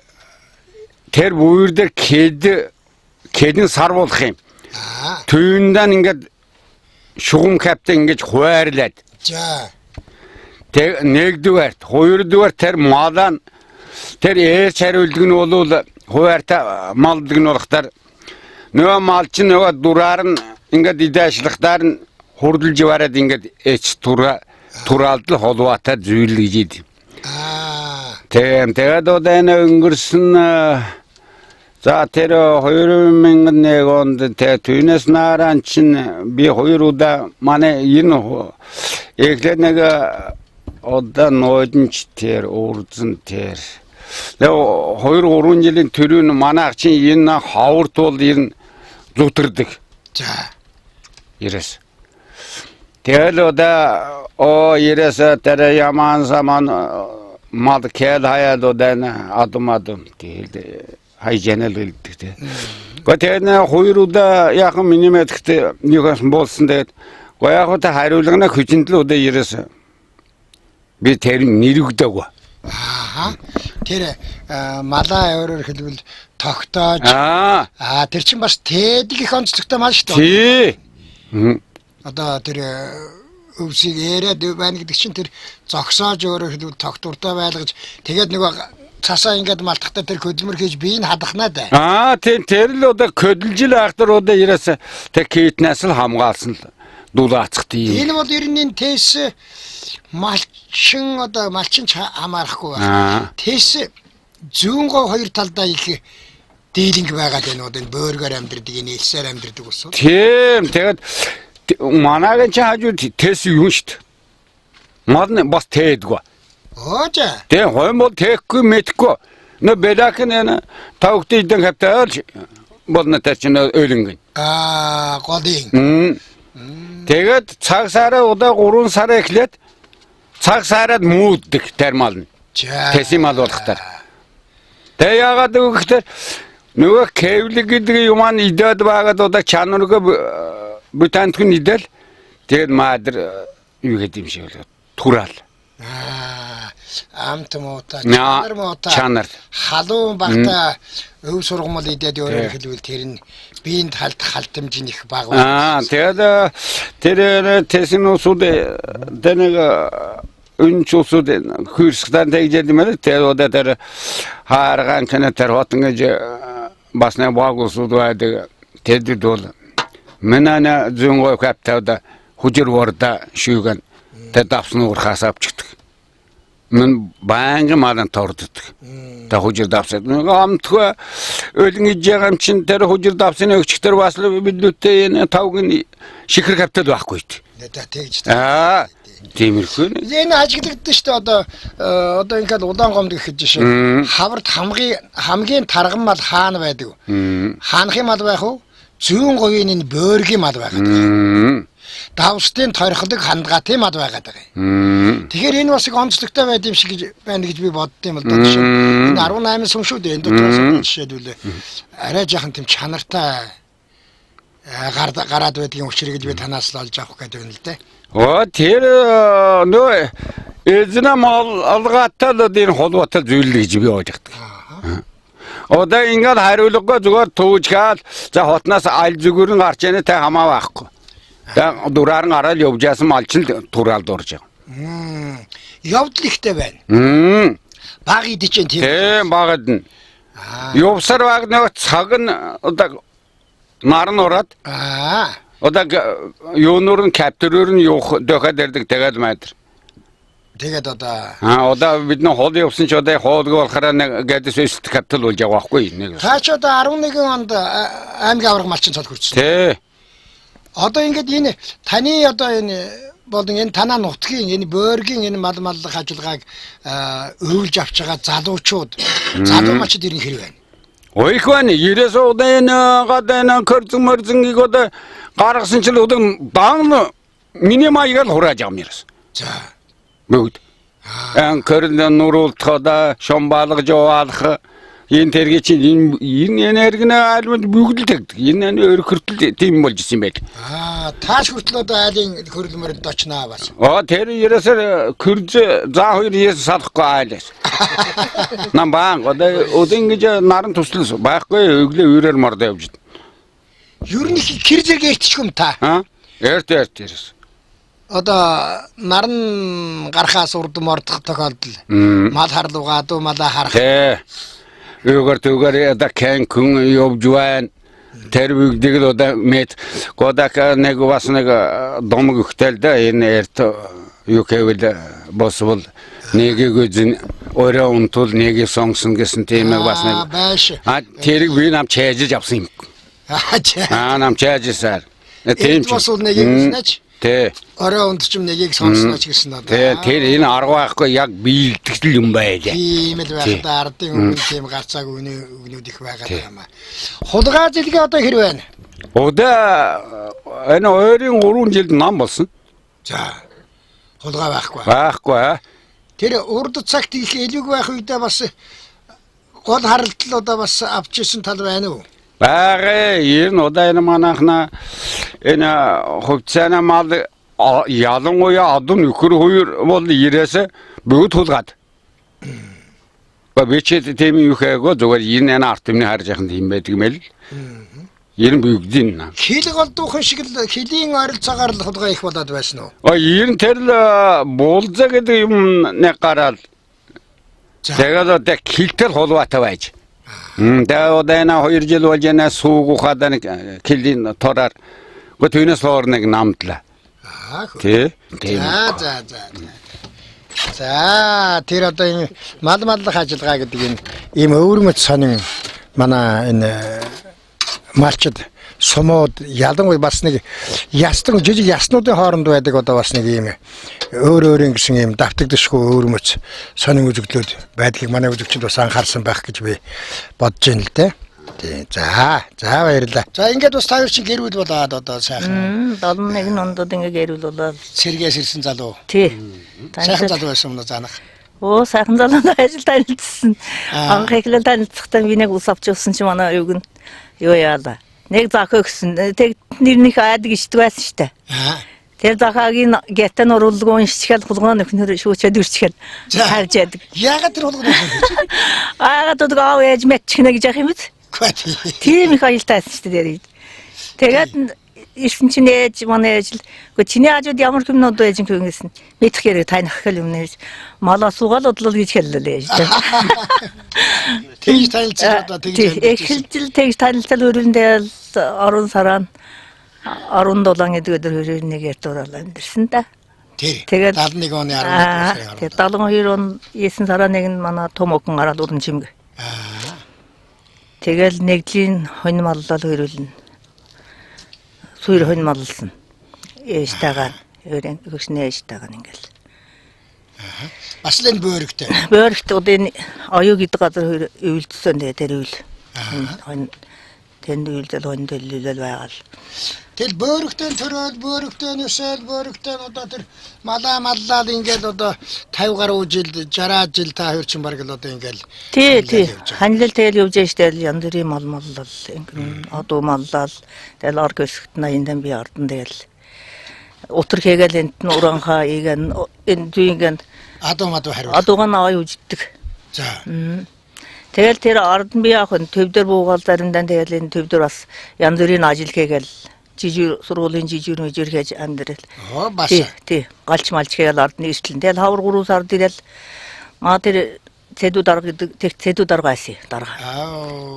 тэр буур дээр кэдэн сар болох юм. Түүндэн ингээд шугам каптай ингэж хуваарлаад. За. Тэг нэгдүгээр, хоёрдугаар тэр малан тэр ээж хариулдаг нь бол хуваарта малдаг нь болохтар нөгөө мал чинь нөгөө дураар нь ингээд идэшлэхтаар нь хурдалж бараад ингээд эч тураалдал холбоотой зүйл гэж. Тэгээд одоо энэ өнгөрсөн за тэр 2001 онд түүнээс нараан чинь би 2 удаа манай энэ эхлээд нэг одоо нойдонч тэр урдсан тэр 2-3 жилийн төрийн манай чинь энэ хаврт бол энэ зүтэрдэг. За. Ирээс. тэгэл ода ерөөсө тэр яман заман мал кел хаяад ода адым тэгэл хайжанал гэлдэг те. Гэхдээ хоёруда яг миний мэдхтэй нэгээс болсон тэгээд яг та хариулгана хүчнэл ода ерөөсө би тэр нэрвдэггүй. Тэр малаа өөрөөр хэлбэл тогтоож тэр чинь бас тэдэг их онцлогтой мал шүү дээ. Тий. Одоо тэр өвсийг яриад байна гэдэг чинь тэр зогсоож өөрөөр хэлбэл тогтвортой байлгаж тэгээд нэг цасаа ингээд малтахтаа тэр хөдөлмөр хийж биеийг хадахнаа да. Тэр л одоо хөдөлжил ахтар одоо ерөөсө тэг китнээс л хамгаалсан л дулаацх тийм. Энэ бол ерний тэс малчин хамаарахгүй байна. Тэс зүүн гоо хоёр талдаа их дийлэнг байгаад байна. Одоо энэ бөөргөр амьдрдаг, энэ элсээр амьдрдаг ус. Тийм. Тэгээд манайгийн ч хажууд тэс юм шүү дээ. Мал бас тээдгүй. Оожа. Тэг хойм бол тэгэхгүй мэдхгүй. Нэ бэлэхэн энэ тавхтын идэн хавтаа болно тачин өлөнгөн. Голын. Тэгээд цаг сараа удаа 3 сар эхлээд цаг сараад мууддаг термал нь. Тэсимал болохтар. Тэг яагаад гэвэл нөгөө кевлэг гэдэг юм аа идээд байгаад удаа чанарга бүтэнтх нь идэл тэгээд маадар юу гэдэг юм шиг л тураал. Амт муута чанар муута чанар халуун багта өв сургамал идээд өөрөөр хэлбэл тэр нь биеинд халтамж их бага. Тэгээд тэр тэсин усуд дэнэг үнчусуд хөрсгтан тэгжээд мэлээ тэр удаа тэр хаарган кэнэ тэр хотон гэж бас нэг багусуд байдаг тэд дол менана зөнгөө каптада хужир ворда шүүгэн тэд давсан урхаас авчихдаг. Мен баян малын торддог. Та хужир давсад. Амтгүй өлөн иж байгаа юм чин тэр хужир давсны өгчтөр бас л бидлүүтэй энэ тавгийн шихэр каптад байхгүй. Тэгж. Тиймэрхүү. Энэ ажиглагдсан шүү дээ одоо ингээд улаан гомд гэх жишээ. Хаварт хамгийн тарган мал хаана байдаг вэ? Хаанхын мал байх уу? Зүүн говийн энэ бөөргийн мал байгаад. Давстын торхлог хандгаатын мал байгаад байгаа. Тэгэхээр энэ бас их онцлогтой байд юм шиг байна гэж би бодд юм л да. Энэ 18 сүм шүү дээ. Энэ дотроос жишээлбэл арай жаахан тийм чанартай гараад байдгийн учрыг би танаас л олж авах гэдэг юм л дээ. Тэр нөө эзэн мал алгаатай л энэ холбоотой зүйл гэж би бодож байна. Одоо ингээд хариулгагүй зүгээр туужгаад за хотноос аль зүгөр нь гарч яана та хамаа байхгүй. Та дураар нь гараад явж яасан малч л тураалд орж байгаа. Явдал ихтэй байна. Баг идэж чинь тийм багад нь. Явсар баг нэг цаг нь одоо нар нь ороод одоо юунуур нь каптерээр нь явах дөхөд ирдэг тэгээд майдэр. Тэгээд одоо бид нэ хол явсан ч одоо хоолгүй болохоор нэг гэдээс өсөлт капитал болж байгаа байхгүй нэг. Та ч одоо 11 онд аймгийн авраг малчин цол хүрсэн. Тий. Одоо ингээд энэ таны одоо энэ болон энэ танаа нутгийн энэ бөөргийн энэ маллах ажиллагааг өвлж авч байгаа залуучууд залуу малчид ирэн хэрэг байна. Ойх байна. Ерөөс одоо энэ гадаа көрзмөрзөнгийг одоо гаргасан ч л одоо даан миний маягаар хурааж байгаа юм ерөөс. За. Бүгд. Көрн нуруултахада шомбалгаж яваалах энэ тэргээ чинь энэ энерги альмд бүгд л тэгдэг. Энэ өрхөртөл тийм болж исэн байдаг. Тааш хүртэл одоо айлын хөрөлмөрөнд очноо бас. Тэр ерөөсөө көрж за хоёр years салахгүй айлаас. Нам баан одоо ингэж наран туслал байхгүй өглөө өрөөр мордоо явж байна. Ер нь хэр зэрэг иччих юм та? Эрт ерөөс. Одоо наран гарахаас урд мордох тохиолдол. Мал харлуугаа дуу малаа харах. Өгөр төгөр одоо кэн күн явж байна. Тэр бүгдийг л одоо мэд годака нэг бас нэг домог өгтөл дээ энэ эрт юу гэвэл босвол нэгийг үзэн өөрөө унтул нэгийг сонгосон гэсэн тийм бас нэг тэрийг би нам чэжж авсан юм. Нам чэжсаар. Тийм ч босвол нэгийг үзнэж. Тэ. Орой унтчим нэгийг сонсноо ч гэсэн одоо. Тэр энэ арга байхгүй яг биелдэгл юм байлаа. Тийм л байх та ардын өмнө тийм гарцааг өгнүүд их байгаа юм аа. Хулгай жилгээ одоо хэр байна? Одоо энэ ойрын 3 жилд нам болсон. За. Хулгай байхгүй. Байхгүй. Тэр урд цагт их элэг байх үедээ бас гол харалтлуудаа бас авч ирсэн тал байна уу? Байгаа ер нь одоо энэ манайхна энэ хувьцаана мал ялангуяа одоо нөхөр хоёр бол ирээсэ бүгд хулгаад. Бэчээд тийм юу хаагаа зүгээр энэ арт юмны харж яханд юм байдаг мэл. Ер нь бүгдийн. Хил голдуухан шиг л хилийн ойролцоогоор л хулгай их болоод байсан уу? Ер нь тэр л буулза гэдэг юм нэг гараад. Тэгээд одоо хилтэл хулгайтай байж. Тэгээ одоо энэ 2 жил болж энэ сууг ухаад нэг хилийн тороор готөнөөс хоор нэг намтлаа. Тий. За тэр одоо энэ маллах ажиллагаа гэдэг энэ ийм өвөрмөц сонин манай энэ малчид сумууд ялангуяа бас нэг ястан жижиг яснуудын хооронд байдаг одоо бас нэг ийм өөр гэсэн ийм давтагдшгүй өвөрмөц сонин үзэгдлүүд байдлыг манай үзэгчид бас анхаарсан байх гэж би бодож байна л дээ. Тий. За баярлалаа. За ингээд бас таяр чи гэрүүл болоод одоо сайхан. 71 ондод ингээ гэрүүл болоод сэргээс ирсэн залуу. тий. Сайхан залуу байсан юм уу заанах? Оо сайхан залуу ажил танилцсан. Анх эхлээд танилцахдаа би нэг ус авч явсан чи манай юуг нь юу яалаа. Нэг зах өгсөн. Тэг нэрнийх айдаг ишдэг байсан штэ. Тэр захагийн гятан урулгын ишчгэл хулгана нөхнөр шүүчээд үрчгэл харж яадаг. Яагаад тэр хулгана шүүчээд? Аагаад одоо ээж мэтчгнэ гэж яах юм бэ? Тийм их аялтайсан штэ дээр. Тэгээд ирсэн чинь ээж манай ээж л үгүй чиний хажууд ямар хүмүүд ээж ингэсэн мэдэх хэрэг таних хэл юм нэр малаа суугаал бодлоо гэж хэллээ ээж. Тэгж танилцсан одоо тэгж. Эхэлжил тэгж танилцал өрөөндөө 10 сараа 17 гэдэг өдөр хөрөөр нэг ярд ураал амьдэрсэн та. Тэгээд 71 оны 11 сарын. Тэгээд 72 он 9 сараа нэг нь манай том охин гараад уран чимэг. Тэгэл нэгдлийн хонь маллал хөрүүлнэ. Суур хонь маллсан. Ээжтэйгээр өрийн өгснээ ээжтэйгээр ингээл. Бас л энэ бөөрөгтэй. Бөөрөгт одоо энэ аюу гэдэг газар өвөлдсөн тэр өвөл. Хонь тэнд өвөлдөл хонь дэллэл байгаал. Тэл бөөрөгтэй төрөөд бөөрөгтэй нөсөөл бөөрөгтэй одоо тэр маллаад ингээл одоо 50 гаруй жил 60 жил та хоёр чинь бараг л одоо ингээл. Тий. Ханилал тэгэл явж штэ янз бүрийн маллал ингэн одоо маллал тэгэл ор гэсгт 80-дан би ордон тэгэл утар хийгээл энт нь уранхаа ийгэн энэ дүйгэн адуу хариу. Адуугаа наваа үжиддэг. За. Тэгэл тэр ордон би яах вэ? Төвдөр буугаал заримдаа тэгэл энэ төвдөр бас янз бүрийн ажил хийгээл жижиг сургуулийн жижиг хийж амьдрал. Бас. Тий. Галч малч хийгээл ордны эртлэн. Тэгэл хавар 3 сар дирэл маа тэр цэдүү дарга гэдэг тэр цэдүү дарга байсан дарга.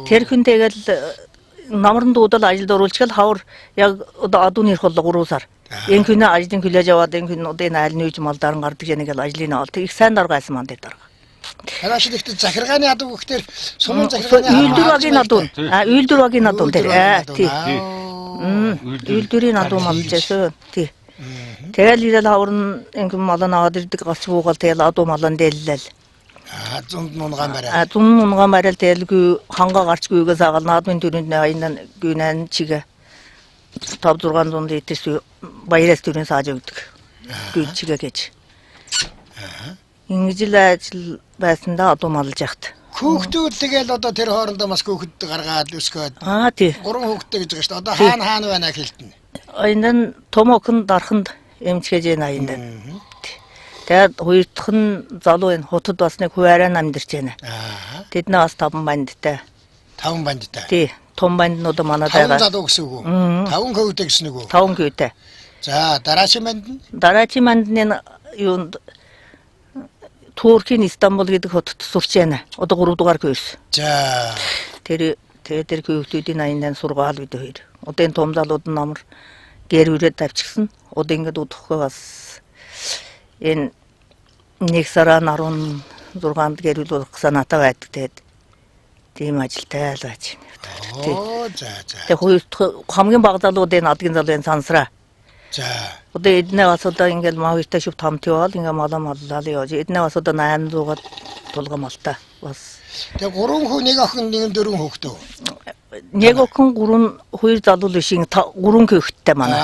Тэр хүн тэгэл намрын дуудал ажилд оруулчихвал хавар яг одоо адууны холлоо 3 сар. Энэ хүн ажлын хүлээж аваад энэ хүн одоо энэ айл нүүж мал даран гардаг яг л ажлын авал тэг их сайн дарга байсан маа тэр дарга. Хараач ихтэй захиргааны адуу гэхээр сумын захиргааны үйлдвэрийн адуу. Үйлдвэрийн адуу тэр. Тий. Үйлдвэрийн адуу малжсэн. Тий. Тэгэл ирэл хаврын ингэм малан аваад ирдэг гац буугаал тэгэл адуу малан дэллэл. Зунд нунгаан барай. Зунд нунгаан барай дэлгүй хангаа гарчгүйгээс агаал наадмын төрөнд айнан гүнэн чигэ 5-600 литр баяраас төрөн сааж өгдөг. Гүн чигэ гэж. Ингэж л ажил байсандаа адуу малж яхад. Хүүхдүүд тэгэл одоо тэр хоорондоо бас хүүхэд гаргаад өсгөөд. Тий. 3 хүүхэдтэй гэж байгаа шүү дээ. Одоо хаана байна хэлтэн. Айндан том охин дарханд эмчгэж байна айндан. Тэгээд хоёр дахь нь залуу энэ хотод бас нэг хуваараа амьдарч байна. Тэднээ бас 5 бандтай. 5 бандтай. Тий. Том банднууд манай байгаа. 5 залуу гэсэн үг үү? 5 хөвтэй гэсэн үг үү? 5 хөвтэй. За дараачийн банд нь? Дараачийн бандны юунд Туркийн Истанбул гэдэг хотод сурч байна. Одоо 3 дугаар курс. За. Тэр хүүхдүүдийн айндан сургаал бид хоёр. Одоо энэ том залууд намар гэрүүрээ тавьчихсан. Одоо ингээд удахгүй бас энэ 1 сарын 16-нд гэрүүл санаатай байдаг тэгээд тийм ажилтай л байж байна. За. Тэгээд хамгийн бага залуудын адгийн залуу энэ сансраа. За. Одоо эднээ бас одоо ингээл маавтай шүв тамт яваал ингээ маллал явж эднээ бас одоо 800-аад тулгамалтай бас. Тэгээ 3 хүү нэг охин нэг 4 хүүхдөө. Нэг охин 3 хоёр залуу биш 3 хүүхэдтэй манай.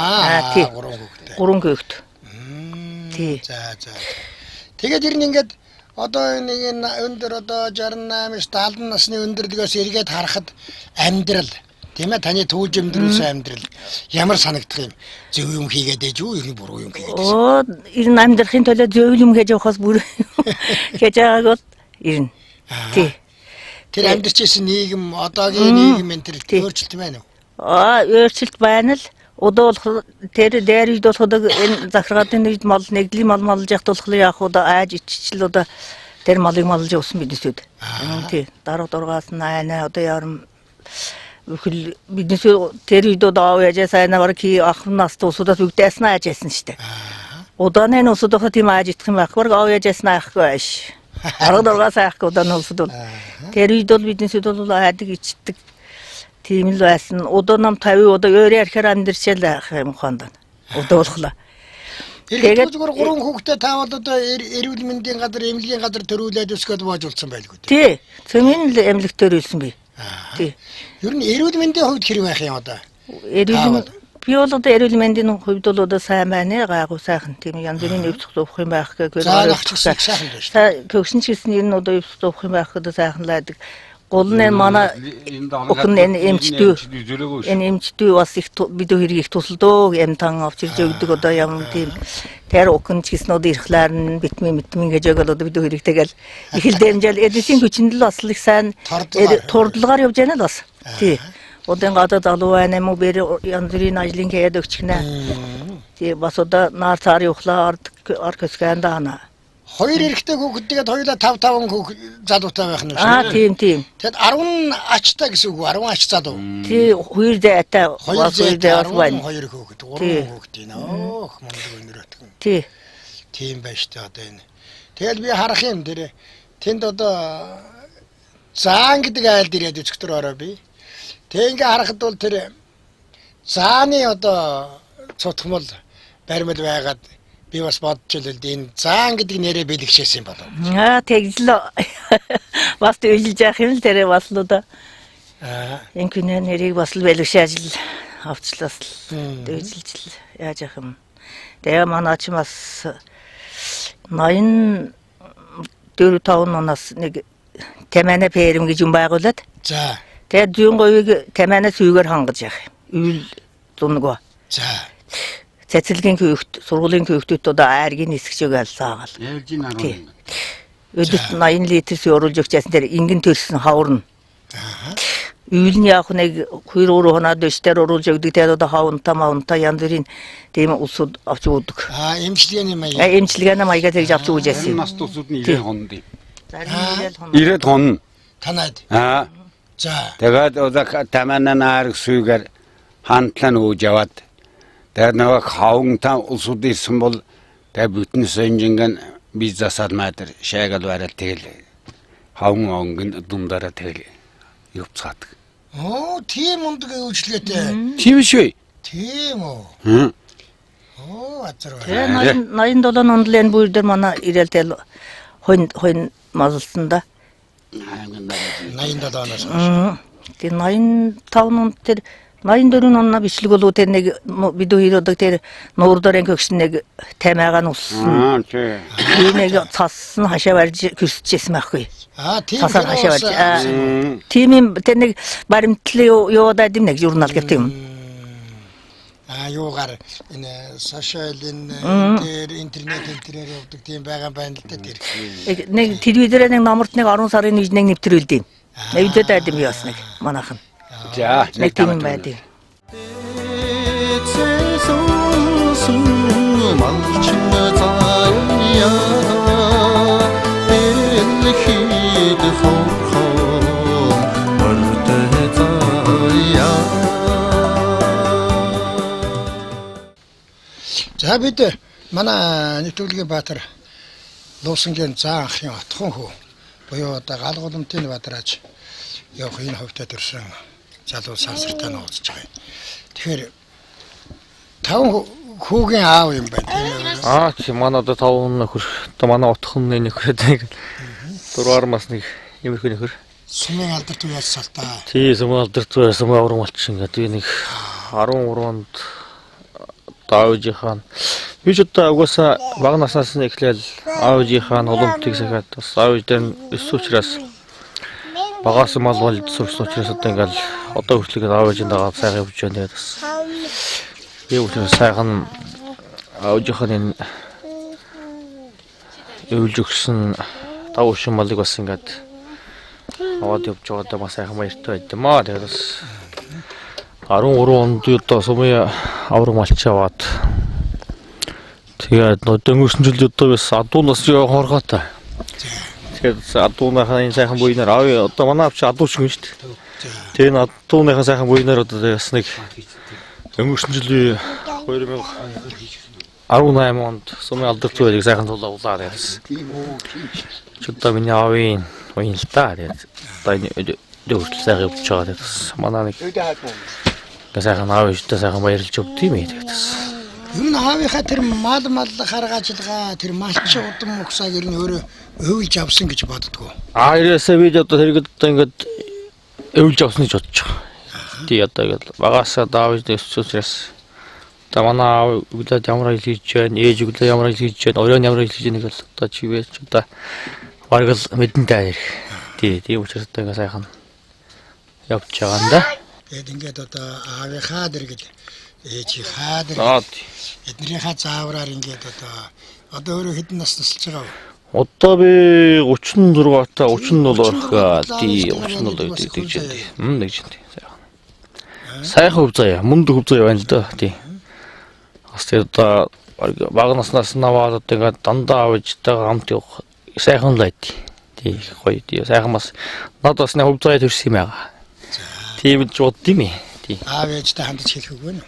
Тий. 3 хүүхэдтэй. 3 хүүхэд. Тий. За. Тэгээд ер нь ингээд одоо нэг өндөр одоо 68-аас 70 насны өндөрлөгөөс эргээд харахад амьдрал тийм ээ таны түүж амьдруулсан амьдрал ямар санагдах юм? Зөв юм хийгээд ээж үү? Ер нь буруу юм хийгээд. Оо, ер нь амьдрахын төлөө зөв юм гэж явахаас бүр гэж байгааг бол ер нь. Тий. Тэр амьдарчсэн нийгэм одоогийн нийгэм энэ төр өөрчлөлт байна уу? Өөрчлөлт байна л. Одоо бол тэр дээр үед болоход энэ захиргаатын үед мал нэгдлийн мал малж яхад болохоор яг одоо ааж иччихл одоо тэр малыг малж явсан биднээс үд. Тий. Дарга дургаас найна одоо ярам хөл биднээс тэр үед одоо яаж сайнаар ки ахнаас тусудаас үгдээснэ аажсэн штэ. Удааны нусудах тийм ааж идэх юм байхгүй яаж яснаа ахгүй ааш. Дарга дургаас ахгүй удааны нусуд бол тэр үед бол биднээс үд бол аадаг ичдэг. Тийм л байсан. Одоо нам 50 одоо өөрөө ярихаар амьдэрчээл байх юм хонд. Одоо болохлоо. Тэгээд зүгээр 3 хүүхдээ таавал одоо эрүүл мэндийн газар, эмнэлгийн газар төрүүлээд өсгөөд боож улцсан байлгүй дээ. Тий. Цөмийн л эмнэлэг төрүүлсэн би. Тий. Ер нь эрүүл мэндийн хувьд хэрэг байх юм одоо. Эрүүл би бол одоо эрүүл мэндийн хувьд бол одоо сайн байна. Гайгүй сайхан тийм янз бүрийн өвсөх зовх юм байх гэхээр сайхан байна шүү. Көгшин ч гэсэн ер нь одоо өвсөх зовх юм байх гэдэг сайхан лайдаг. Гол нь манай охин энэ эмчдүү бас их бид хоёр их тусалдөө эмтан авчирж өгдөг одоо юм тийм тэр охин ч гэсэн одоо ирхлээр нь витамин гэж өгöl одоо бид хоёр их тэгэл их л дэмжээл эдийн хүчинд л бас их сайн турдлагаар явж байна л бас тий одын гадаа залуу байна мө бэр янз бүрийн ажлын хийгээд өгчихнэ тий бас одоо наар цаар явахлаа аркэскэн даана Хоёр эрэгтэй хүүхдтэйгээд хоёулаа 5 хүүхд залуутай байх нь Тийм. шүү. Тэгэд 10 ачтай гэсэн үг 10 ач залуу. Тий, хоёр зайтай. Хоёр зайтай байна. Хоёр хүүхд, 3 хүүхд ийн. Өөх мундаг өнөрөтг. Тий. Тийм байж та одоо энэ. Тэгэл би харах юм дээр тэнд одоо заан гэдэг айлд ирээд өчтөр ороо би. Тэг ингээ харахад бол тэр зааны одоо цутгмал баримл байгаад би бас бодож л энэ заан гэдэг нэрээ бэлгшээсэн юм болов. Тэгжлээ. Бас үйлж яах юм л тэрэ бас л да. Энэ нэрийг бас л бэлгшээж л авчлаас л дээжилж яаж яах юм. Тэгээ манай ч бас 84 5 оноос нэг Тэмэнэ ферм гэж юм байгуулад. За. Тэгээ зүүн говийг Тэмэнэ сүйгээр хангаж яах юм. Үйл зунгоо. За. Цэцэлгийн хүүхд, сургуулийн хүүхдүүд одоо айргийн нисгчээг алсаагаал. Ээлжийн 10. Өдөрт 80 литрс оруулж өгчээсэн тэр ингэн төрсөн хаврна. Үйл нь яг нэг 2 хоноод дэштэр оруулж өгдөг тэр одоо хавнта янз бүрийн тийм усуд авч өгдөг. Эмчилгээний маяг. Эмчилгээний маягаар тэгж авч өгжээсэн. Нас тусууд нь 90 хонд юм. Зарим 90 хон. Танад. За. Тэгээд одоо Тэмэнэ наар сүйгээр хантлан ууж яваад тэр нэг хавнтаа улсууд ирсэн бол тэр бүтэн сонжингийн бизнесад мадэр шайгал барал тэгэл хавн онгын думдараа тэгэл явцгаадаг. Оо, тийм ундаг үйлчлэгээтэй. Тийм шүү. Тийм үү. Оо, азар байна. 87 ондлын бүр дээр манай ирээлтэл хойн мазалсан да. 87 оноос. Тэр 85 онд тэр 84 онна бичлэг болоо тэр нэг бид хоёр одоо тэр нуурдарын көгшин нэг таймаагаа нуссан. Тийм. Нэг цас нь хашаа барьж küсчихсэн байхгүй. Тийм. Цасаар хашаа барьж. Тийм юм тэр нэг баримтлал яваад юм нэг журнал гэдэг юм. Юугаар энэ сошиалын тэр интернет явдаг тийм байгаа байна л да тэр. Нэг телевизээр нэг номерт нэг 10 сарын 1-нд нэг нэвтрүүлдэв. Нэвдээд айдам яас нэг манайхан. За, нэг тийм байдаг. За бид манай нэвтрүүлгийн баатар Луусангийн заан ахын отхон хүү буюу одоо галгууламтын баатараач явах энэ хөвтөд төрсөн залуу сансартай нууцж байгаа юм. Тэгэхээр 5 хүүгийн аав юм байна тийм үү? Тийм манай одоо 5 нөхөр одоо манай отхон нөхөр нэг 4 мас нэг юмрхүү нөхөр. Сумын алдарт үеэс салтаа. Тийм сумын алдарт үеэс сумын аврам болчихсон. Тэгээ нэг 13 онд Даавж хаан Би ч одоо угаасаа бага наснаас нь эхлээл аав ээжийнхаа уламтыг сахиад бас аав ээж дээр өссөн учраас багаас мал болж сурсан учраас одоо ингээл одоо хүртэл аав ээжийн дагаад сайхан явж байна. Тэгээд бас би өөртөө сайхан аав ээжийнхээ өвлж өгсөн тав шин малыг бас ингээд аваад явж байгаадаа бас сайхан баяртай байдмаа. Тэгээд бас 13 онд одоо сумын авраг малч аваад тэгээд өнгөрсөн жил одоо бас адуунаас явах хорхоотой. Тэгээд адууныхаа энэ сайхан буйнаар аав одоо манай авч адуу шиг юм шүү дээ. Тэгээд адууныхаа сайхан буйнаар одоо бас нэг өнгөрсөн жил 2018 онд сумын алдарт байдгийг сайхан тулгуулаад ярьсан. Чудаа миний аавын буйн л та тэгээд одоо энэ дөөрөл сайхан явж байгаа тэгээд манай нэг сайхан аав ээжтэй сайхан баярлж өгдөг юм тэгээд Юу н аавынхаа тэр мал харгаажилгаа тэр малч удам өгсааг ер нь өөрөө өвлж авсан гэж боддгоо. Ерөөсөө би одоо тэргээд одоо ингээд өвлж авсан гэж бодож байгаа. Тий одоо ингээд багасаа аав ээж өссөн. Одоо манай аав үглээд ямар ил хийж байна, ээж үглээд ямар ил хийж байна, оройн ямар ил хийж байгааг л одоо чивээч одоо бараг л мэдэн дээр. Тийм учраас одоо ингээд сайхан явж байгаа юм да. Тэгээд ингээд одоо аавынхаа дэргэд ээжийнхаа дэргэд эднэрийнхаа заавраар ингээд одоо өөрөө хэдэн нас насалж байгаа вэ? Одоо би 36 та 30 бол орох тий 30 бол тэгж байна. Тэгж байна. Сайхан хөв заяа, мундаг хөв заяа байна л да тий. Бас тэр одоо бага наснаас наваад одоо ингээд дандаа авчтайгаа хамт явах сайхан л байд. Тий гоё тий сайхан бас надад бас нэг хөв заяа төрсөн юм аа. Тийм л жууд тийм ээ. Тий. Аав ээжтэй хандаж хэлэх үгүй нэ.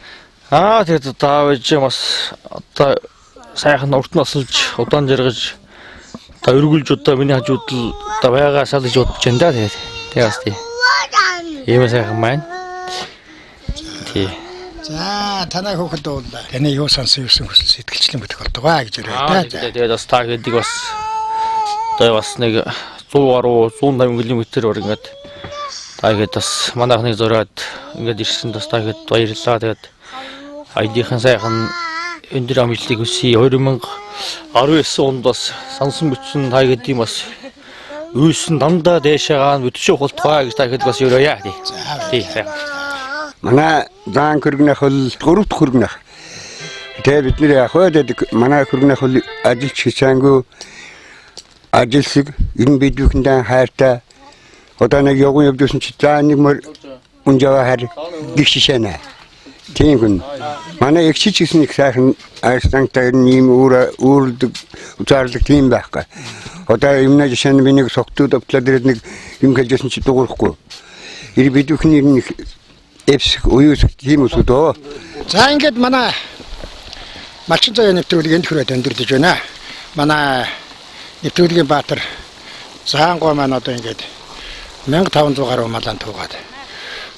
Тэгээд одоо аав ээж бас одоо сайхан урт насалж удаан жаргаж одоо өргөлж одоо миний хажууд л одоо байгаа салж бодож байна да тэгээд бас тий. Ийм сайхан маань. Тий. За танай хүүхэд бол таны юу сонсон хүсэл сэтгэлчлэн бүтэх болдог аа гэж яриа да. Тэгээд бас та гэдэг бас одоо бас нэг 100 150 км өөр ингээд тэгээд бас манайхныг зураад ингээд ирсэн бас та ихэд баярлалаа. Тэгээд айдийнхан сайхан өндөр амжилтыг хүсье. 2019 онд бас сансан бичсэн та гэдэг юм бас үйсэн дандаа дээшээгаа бүтчих болтугай гэж та ихэд бас өрөөе. Тий. Манай заан хөргөнөх бол 3 дахь хөргөнөх. Тэгээ бид нэр яг хөөд манай хөргөнөх бол ажилч хичээнгүй ажилсаг энэ бидүүхэндээ хайртай одоо нэг явган явдсан чи за нэг мөр унжаа хар гихшишэнэ. Тийм хүн. Манай эгч ч гэсэн их сайхан айстантай нэм үүрдэг уцаарлаг тийм байхгүй. Одоо юмнаа жишээ нь би нэг согтууд автлаад ирээд нэг юм хэлжсэн чи дуурахгүй. Ир бидүүхний нэг эвсэх уюус тийм үсүүд оо. За ингээд манай малчин заяа нэвтрүүлгийг энд хүрээд өндөрлөж байна. Манай нэвтрүүлгийн баатар Заангой маань одоо ингээд 1500 гаруй малан туугаад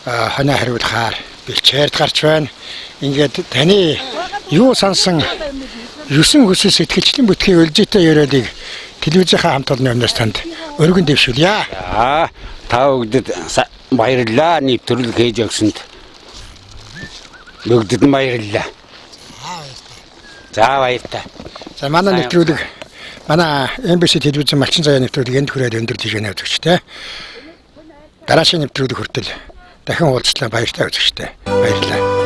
хоноо хариулахаар бэлчээрд гарч байна. Ингээд таны юу сансан 9 хүсэл сэтгэлчлийн бүтгийн өлжитэй яриадыг телевизийнхаа хамт олонны өмнөөс танд өргөн дэвшүүлье. Та бүгдэд баярлалаа нэвтрүүлэг хийж өгсөнд. Бүгдэд баярлалаа. За баяртай. За манай нэвтрүүлэг манай MBC телевизэн малчин заяа нэвтрүүлэг энд хүрээд өндөрлөж байна үзэгчтэй. Дараагийн нэвтрүүлэг хүртэл дахин уулзлаа баяртай үзэгчтэй. Баярлалаа.